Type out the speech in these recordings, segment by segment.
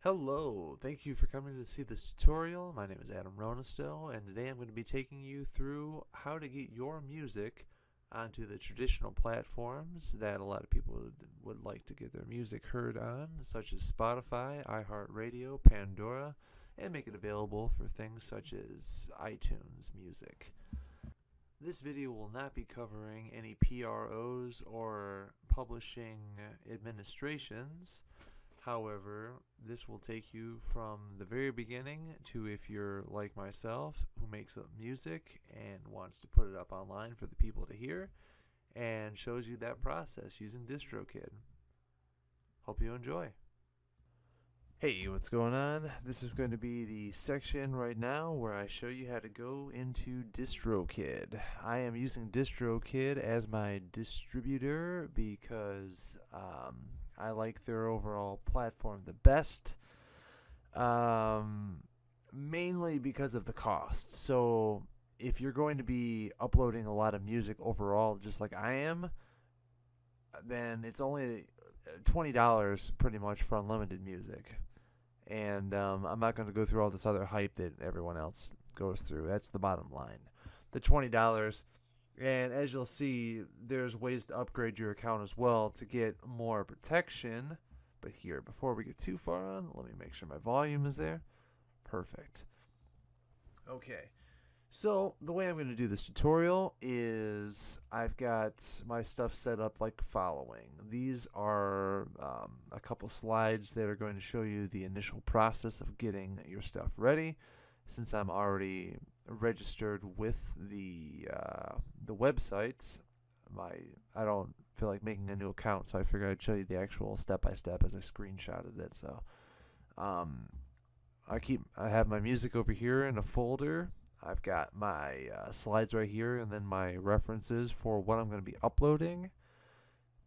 Hello, thank you for coming to see this tutorial. My name is Adam Rounisto, and today I'm going to be taking you through how to get your music onto the traditional platforms that a lot of people would like to get their music heard on, such as Spotify, iheartradio, Pandora, and make it available for things such as iTunes Music. This video will not be covering any PROs or publishing administrations. However, this will take you from the very beginning to if you're like myself who makes up music and wants to put it up online for the people to hear, and shows you that process using Distrokid. Hope you enjoy. Hey, what's going on? This is going to be the section right now where I show you how to go into Distrokid. I am using Distrokid as my distributor because I like their overall platform the best, mainly because of the cost. So if you're going to be uploading a lot of music overall, just like I am, then it's only $20 pretty much for unlimited music. And I'm not going to go through all this other hype that everyone else goes through. That's the bottom line. The $20. And as you'll see, there's ways to upgrade your account as well to get more protection. But here, before we get too far on, let me make sure my volume is there. Perfect. Okay. So the way I'm going to do this tutorial is I've got my stuff set up like following. These are a couple slides that are going to show you the initial process of getting your stuff ready. Since I'm already registered with the websites, I don't feel like making a new account, so I figured I'd show you the actual step-by-step as I screenshotted it. So I have my music over here in a folder. I've got my slides right here, and then my references for what I'm going to be uploading.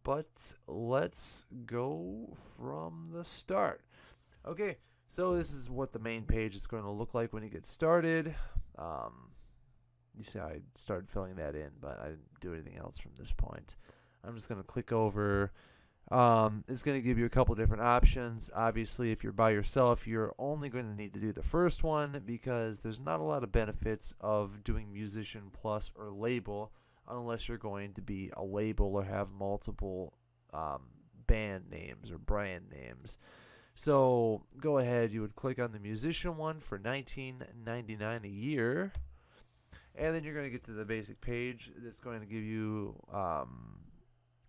But let's go from the start. Okay, so this is what the main page is going to look like when you get started. You see I started filling that in, but I didn't do anything else from this point. I'm just going to click over. It's going to give you a couple different options. Obviously, if you're by yourself, you're only going to need to do the first one because there's not a lot of benefits of doing Musician Plus or Label unless you're going to be a label or have multiple band names or brand names. So go ahead, you would click on the Musician one for $19.99 a year, and then you're going to get to the basic page that's going to give you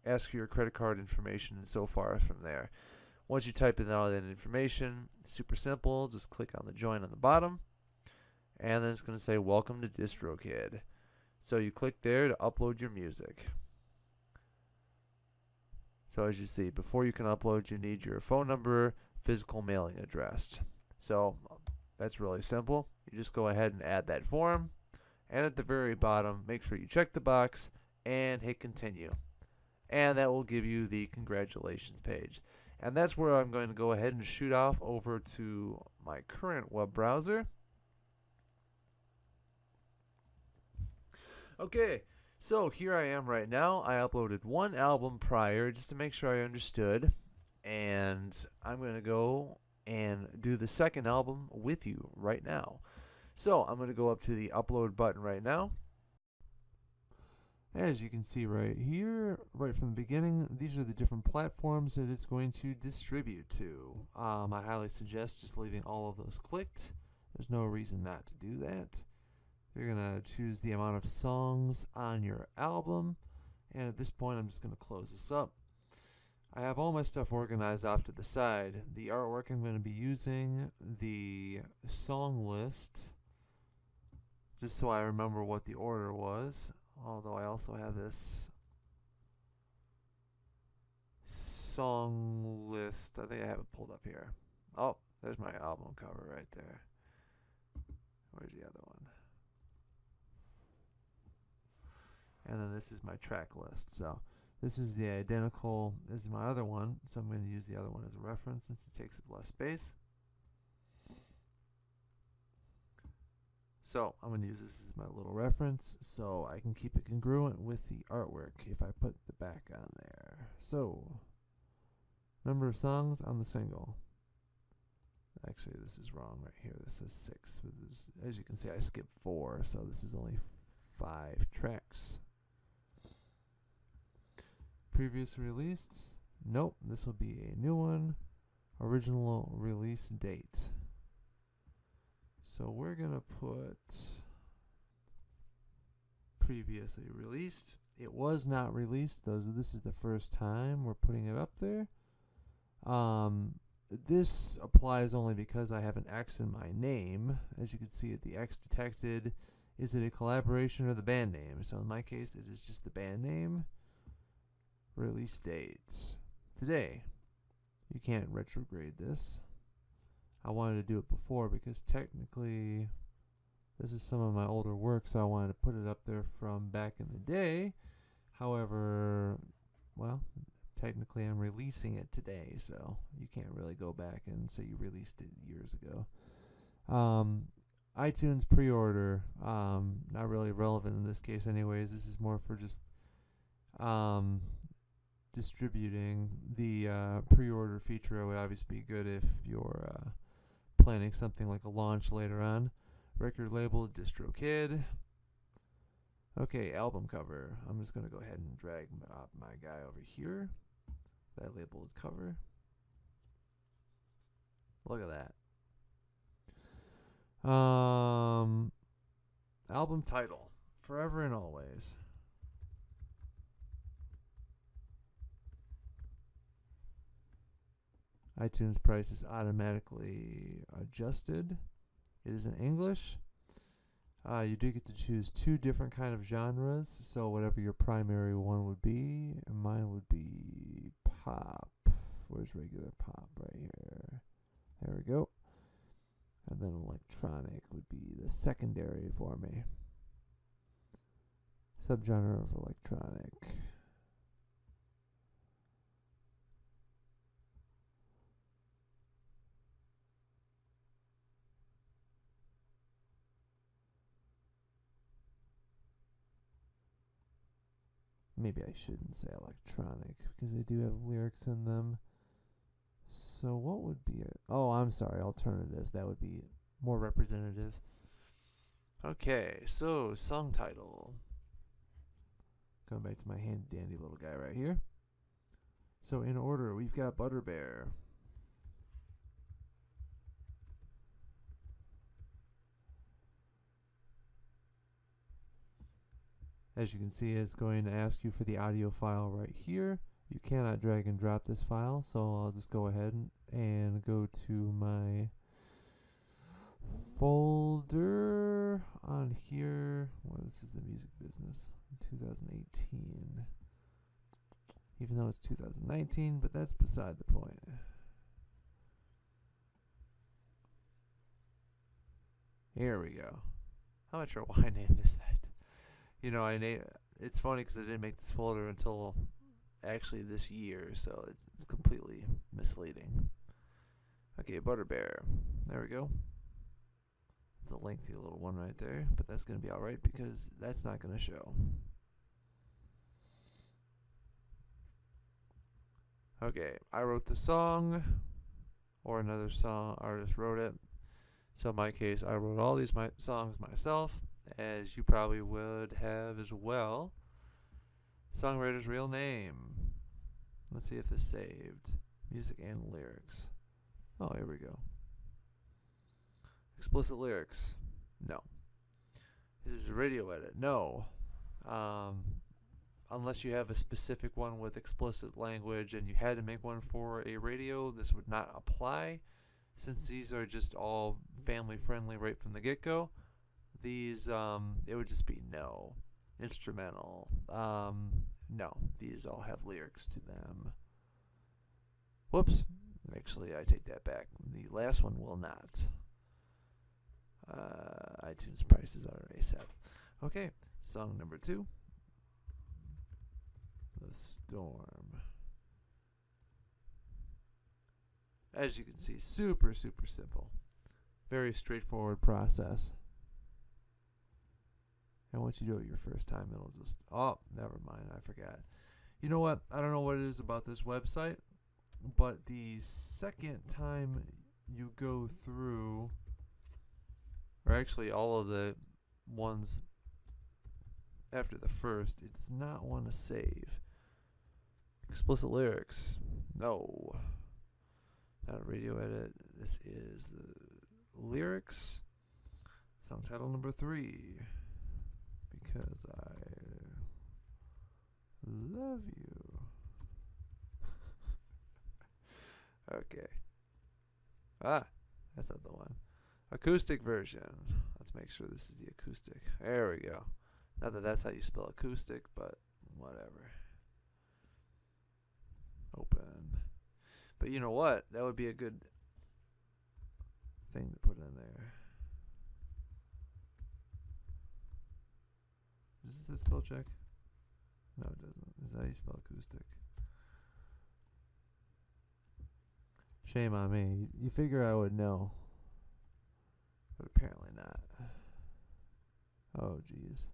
ask for your credit card information and so far from there. Once you type in all that information, super simple, just click on the join on the bottom, and then it's going to say welcome to Distrokid. So you click there to upload your music. So as you see, before you can upload, you need your phone number, physical mailing address. So that's really simple. You just go ahead and add that form, and at the very bottom, make sure you check the box and hit continue. And that will give you the congratulations page. And that's where I'm going to go ahead and shoot off over to my current web browser. Okay, so here I am right now. I uploaded one album prior just to make sure I understood. And I'm going to go and do the second album with you right now. So I'm going to go up to the upload button right now. As you can see right here, right from the beginning, these are the different platforms that it's going to distribute to. I highly suggest just leaving all of those clicked. There's no reason not to do that. You're going to choose the amount of songs on your album. And at this point, I'm just going to close this up. I have all my stuff organized off to the side. The artwork I'm going to be using, the song list, just so I remember what the order was. Although I also have this song list. I think I have it pulled up here. Oh, there's my album cover right there. Where's the other one? And then this is my track list. So this is the identical as my other one. So I'm going to use the other one as a reference since it takes up less space. So I'm going to use this as my little reference so I can keep it congruent with the artwork if I put the back on there. So, number of songs on the single. Actually, this is wrong right here. This is 6. But as you can see, I skipped 4, so this is only 5 tracks. Previously released? Nope, this will be a new one. Original release date. So we're going to put previously released. It was not released. This is the first time we're putting it up there. This applies only because I have an X in my name. As you can see, the X detected. Is it a collaboration or the band name? So in my case, it is just the band name. Release dates. Today. You can't retrograde this. I wanted to do it before because technically this is some of my older work, so I wanted to put it up there from back in the day. However, well, technically I'm releasing it today, so you can't really go back and say you released it years ago. iTunes pre-order, not really relevant in this case anyways. This is more for just distributing. The pre-order feature would obviously be good if you're planning something like a launch later on. Record label, Distrokid. Okay, album cover. I'm just going to go ahead and drag my guy over here. That labeled cover. Look at that. Album title. Forever and Always. iTunes price is automatically adjusted. It is in English. You do get to choose 2 different kind of genres, so whatever your primary one would be, and mine would be pop. Where's regular pop? Right here. There we go. And then electronic would be the secondary for me. Subgenre of electronic. Maybe I shouldn't say electronic because they do have lyrics in them. So what would be it? Oh, I'm sorry, alternative. That would be more representative. Okay, so song title. Going back to my handy dandy little guy right here. So in order, we've got Butter Bear. As you can see, it's going to ask you for the audio file right here. You cannot drag and drop this file, so I'll just go ahead and go to my folder on here. Well, this is the music business, 2018. Even though it's 2019, but that's beside the point. Here we go. I'm not sure why I named this that. You know, it's funny because I didn't make this folder until actually this year, so it's completely misleading. Okay, Butter Bear. There we go. It's a lengthy little one right there, but that's going to be alright because that's not going to show. Okay, I wrote the song, or another song artist wrote it. So in my case, I wrote all these songs myself, as you probably would have as well. Songwriter's real name. Let's see if this saved. Music and lyrics. Oh, here we go. Explicit lyrics. No. This is a radio edit. No. Unless you have a specific one with explicit language and you had to make one for a radio, this would not apply. Since these are just all family friendly right from the get-go, these, it would just be no. Instrumental. No. These all have lyrics to them. Whoops. Actually, I take that back. The last one will not. iTunes prices are already set. Okay, song number 2. The Storm. As you can see, super simple. Very straightforward process. And once you do it your first time, it'll just... Oh, never mind, I forgot. You know what? I don't know what it is about this website, but the second time you go through, or actually all of the ones after the first, it does not want to save. Explicit lyrics. No. Not a radio edit. This is the lyrics. Song title number 3. Because I love you. Okay. That's not the one. Acoustic version. Let's make sure this is the acoustic. There we go. Not that that's how you spell acoustic, but whatever. Open. But you know what? That would be a good thing to put in there. Does this spell check? No, it doesn't. Is that how you spell acoustic? Shame on me. You figure I would know. But apparently not. Oh, jeez.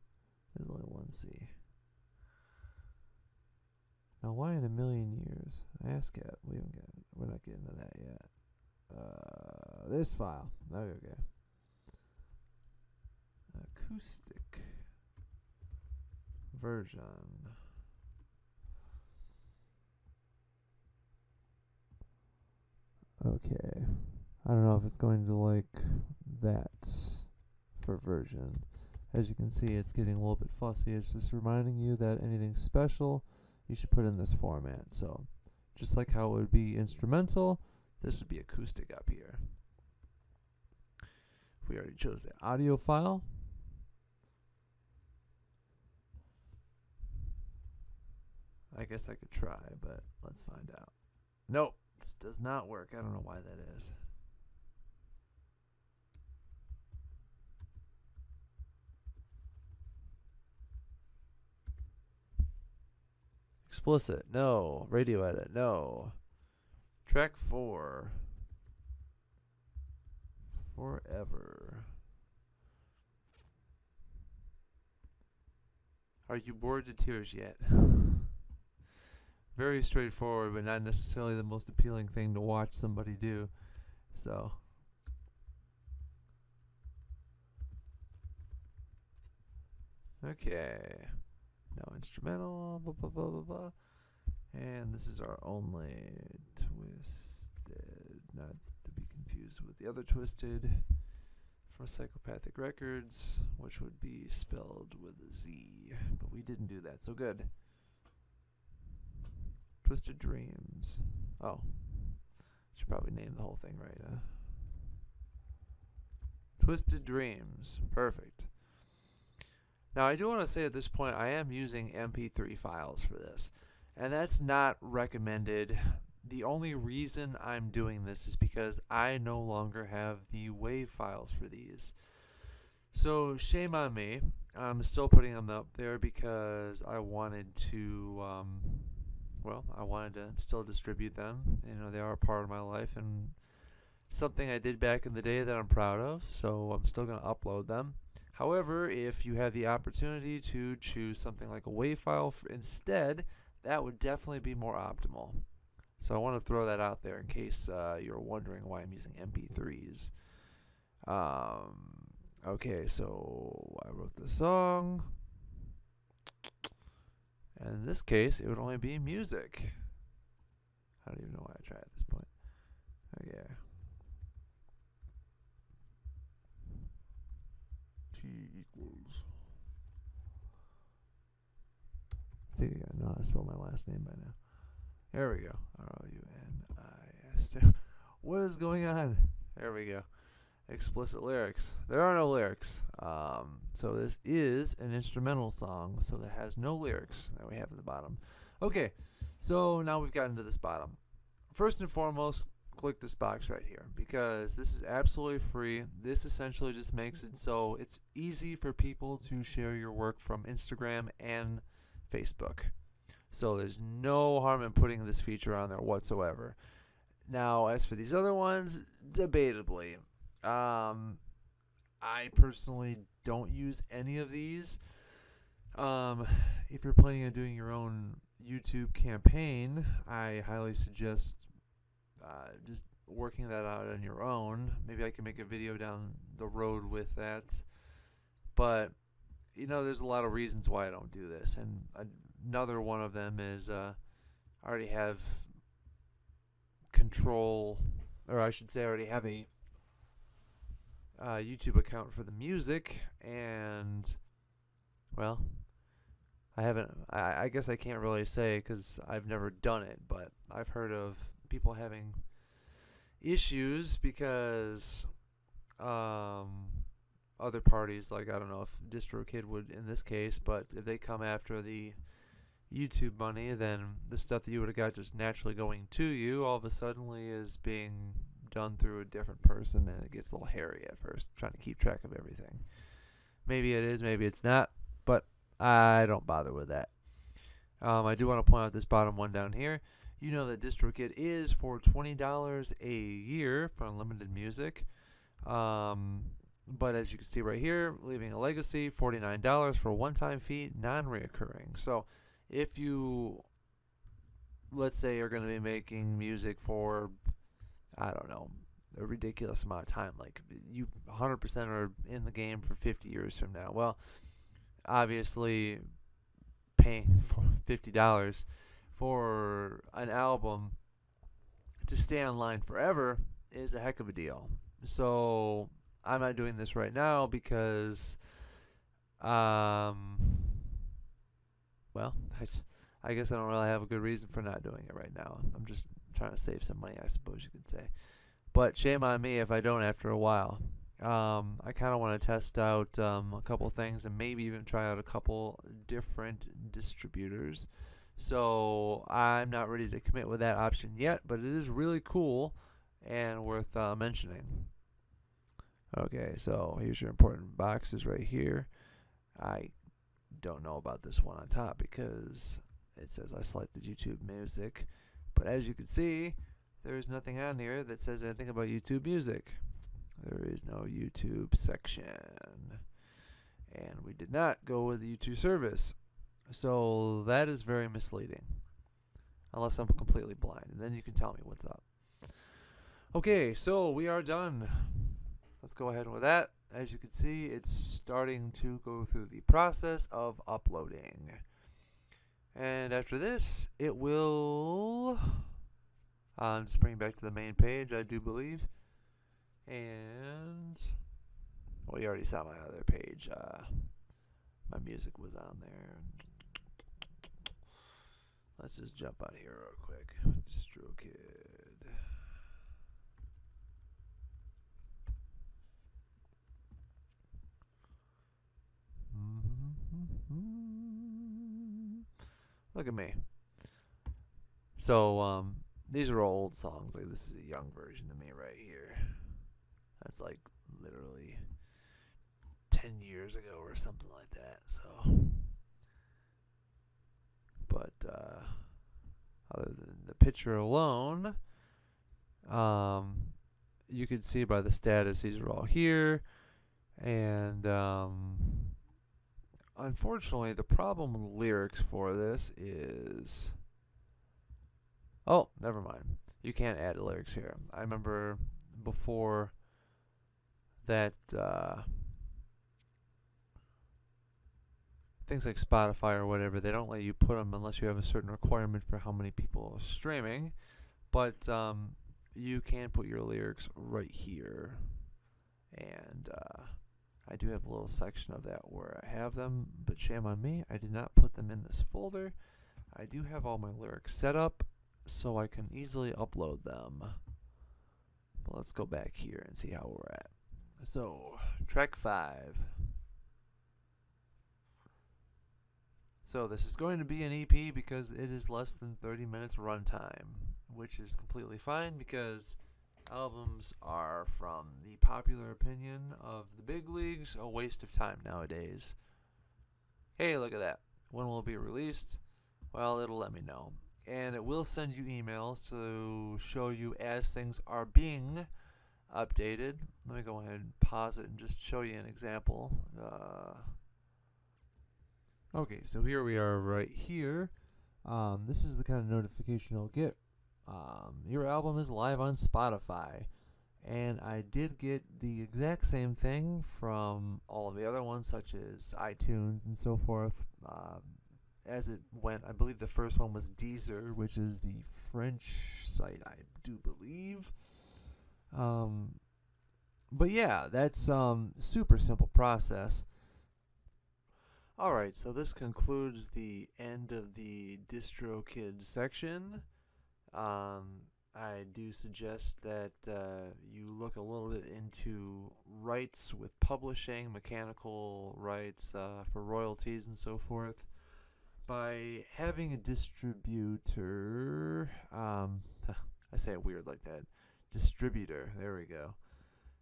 There's only one C. Now, why in a million years? ASCAP. We're not getting to that yet. This file. Okay. Acoustic version. Okay. I don't know if it's going to like that for version. As you can see, it's getting a little bit fussy. It's just reminding you that anything special, you should put in this format. So, just like how it would be instrumental, this would be acoustic up here. We already chose the audio file. I guess I could try, but let's find out. Nope, this does not work. I don't know why that is. Explicit, no. Radio edit, no. Track 4. Forever. Are you bored to tears yet? Very straightforward, but not necessarily the most appealing thing to watch somebody do. So. Okay. Now instrumental, blah, blah, blah, blah, blah. And this is our only Twisted, not to be confused with the other Twisted from Psychopathic Records, which would be spelled with a Z, but we didn't do that, so good. Twisted Dreams. Oh, should probably name the whole thing right, huh? Twisted Dreams. Perfect. Now, I do want to say at this point, I am using MP3 files for this, and that's not recommended. The only reason I'm doing this is because I no longer have the WAV files for these. So, shame on me. I'm still putting them up there because I wanted to, I wanted to still distribute them. You know, they are a part of my life and something I did back in the day that I'm proud of, so I'm still going to upload them. However, if you have the opportunity to choose something like a WAV file instead, that would definitely be more optimal. So I want to throw that out there in case you're wondering why I'm using MP3s. Okay, so I wrote the song. And in this case, it would only be music. I don't even know why I tried at this point. Okay. T equals. I think I know how to spell my last name by now. There we go. R-O-U-N-I-S-T. What is going on? There we go. Explicit lyrics. There are no lyrics. So this is an instrumental song, so that has no lyrics that we have at the bottom. Okay, so now we've gotten to this bottom. First and foremost, click this box right here because this is absolutely free. This essentially just makes it so it's easy for people to share your work from Instagram and Facebook. So there's no harm in putting this feature on there whatsoever. Now, as for these other ones, debatably. I personally don't use any of these. If you're planning on doing your own YouTube campaign, I highly suggest just working that out on your own. Maybe I can make a video down the road with that. But there's a lot of reasons why I don't do this, and another one of them is I already have control, or I should say, I already have a YouTube account for the music, and well, I haven't. I guess I can't really say because I've never done it, but I've heard of people having issues because other parties, like I don't know if Distrokid would in this case, but if they come after the YouTube money, then the stuff that you would have got just naturally going to you all of a sudden is being done through a different person, and it gets a little hairy at first trying to keep track of everything. Maybe it is, maybe it's not, but I don't bother with that. I do want to point out this bottom one down here. You know that Distrokid is for $20 a year for unlimited music. But as you can see right here, leaving a legacy, $49 for a one-time fee, non-reoccurring. So if you, let's say, are going to be making music for, I don't know, a ridiculous amount of time, like you 100% are in the game for 50 years from now, well, obviously paying for $50 for an album to stay online forever is a heck of a deal. So I'm not doing this right now because, well, I guess I don't really have a good reason for not doing it right now. I'm just trying to save some money, I suppose you could say. But shame on me if I don't after a while. I kind of want to test out a couple things and maybe even try out a couple different distributors. So I'm not ready to commit with that option yet, but it is really cool and worth mentioning. Okay, so here's your important boxes right here. I don't know about this one on top because it says I selected YouTube Music. But as you can see, there is nothing on here that says anything about YouTube Music. There is no YouTube section. And we did not go with the YouTube service. So that is very misleading. Unless I'm completely blind. And then you can tell me what's up. Okay, so we are done. Let's go ahead with that. As you can see, it's starting to go through the process of uploading. And after this, it will just bring back to the main page, I do believe. And, well, you already saw my other page. My music was on there. Let's just jump out of here real quick. Distrokid. Look at me. So, these are old songs. Like, this is a young version of me right here. That's like literally 10 years ago or something like that. So, but other than the picture alone, you can see by the status these are all here. And unfortunately, the problem with the lyrics for this is... Oh, never mind. You can't add lyrics here. I remember before that things like Spotify or whatever, they don't let you put them unless you have a certain requirement for how many people are streaming. But you can put your lyrics right here. And I do have a little section of that where I have them, but shame on me, I did not put them in this folder. I do have all my lyrics set up so I can easily upload them. But let's go back here and see how we're at. So, track 5. So this is going to be an EP because it is less than 30 minutes runtime, which is completely fine because albums are, from the popular opinion of the big leagues, a waste of time nowadays. Hey, look at that. When will it be released? Well, it'll let me know. And it will send you emails to show you as things are being updated. Let me go ahead and pause it and just show you an example. Okay, so here we are right here. This is the kind of notification you'll get your album is live on Spotify. And I did get the exact same thing from all of the other ones, such as iTunes and so forth. As it went, I believe the first one was Deezer, which is the French site, I do believe. But yeah, that's super simple process. Alright, so this concludes the end of the Distrokid section. I do suggest that you look a little bit into rights with publishing, mechanical rights for royalties and so forth. By having a distributor, I say it weird like that, distributor, there we go.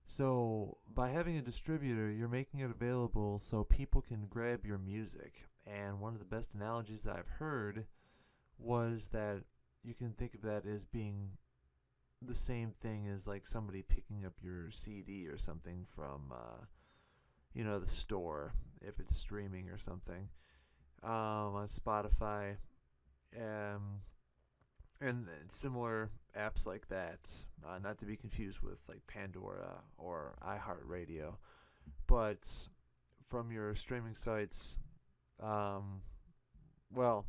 So by having a distributor, you're making it available so people can grab your music. And one of the best analogies that I've heard was that you can think of that as being the same thing as like somebody picking up your CD or something from the store, if it's streaming or something, on Spotify, and similar apps like that, not to be confused with like Pandora or iHeartradio, but from your streaming sites. Well,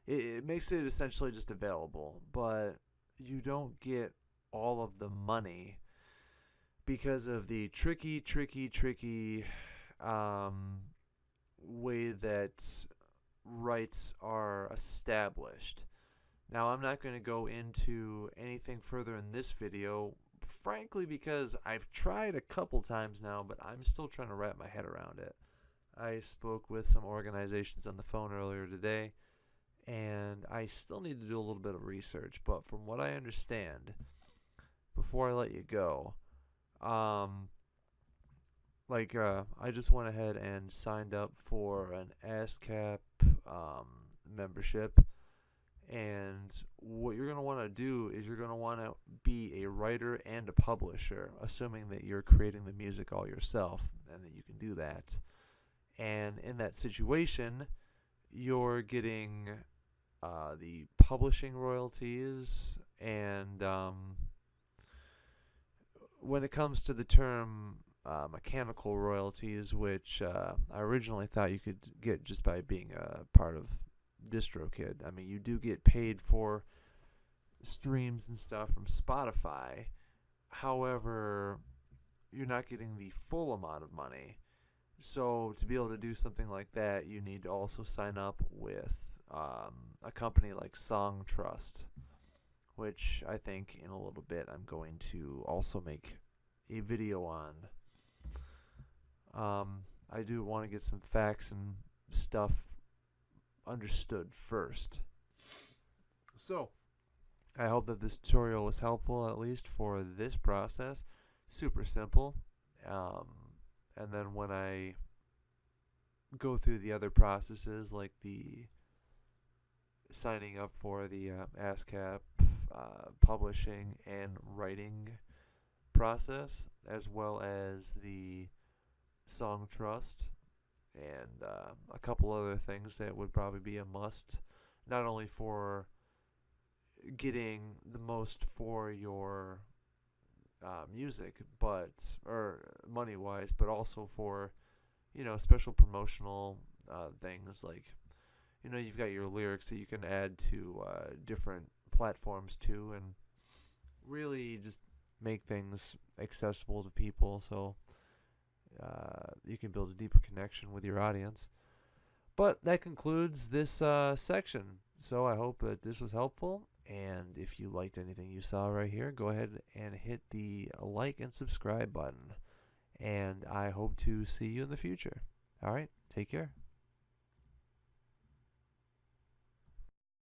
it makes it essentially just available, but you don't get all of the money because of the tricky way that rights are established. Now, I'm not going to go into anything further in this video, frankly, because I've tried a couple times now, but I'm still trying to wrap my head around it. I spoke with some organizations on the phone earlier today, and I still need to do a little bit of research, but from what I understand, before I let you go, I just went ahead and signed up for an ASCAP membership, and what you're going to want to do is you're going to want to be a writer and a publisher, assuming that you're creating the music all yourself and that you can do that. And in that situation, you're getting the publishing royalties, and when it comes to the term mechanical royalties, which I originally thought you could get just by being a part of Distrokid. I mean, you do get paid for streams and stuff from Spotify. However, you're not getting the full amount of money. So to be able to do something like that, you need to also sign up with a company like Song Trust, which I think in a little bit I'm going to also make a video on. I do want to get some facts and stuff understood first. So, I hope that this tutorial was helpful, at least for this process. Super simple. And then when I go through the other processes, like the signing up for the ASCAP, publishing and writing process, as well as the Song Trust, and a couple other things that would probably be a must, not only for getting the most for your music, or money-wise, but also for, special promotional things, like, you've got your lyrics that you can add to different platforms too, and really just make things accessible to people, so you can build a deeper connection with your audience. But that concludes this section. So I hope that this was helpful. And if you liked anything you saw right here, go ahead and hit the like and subscribe button. And I hope to see you in the future. All right, take care.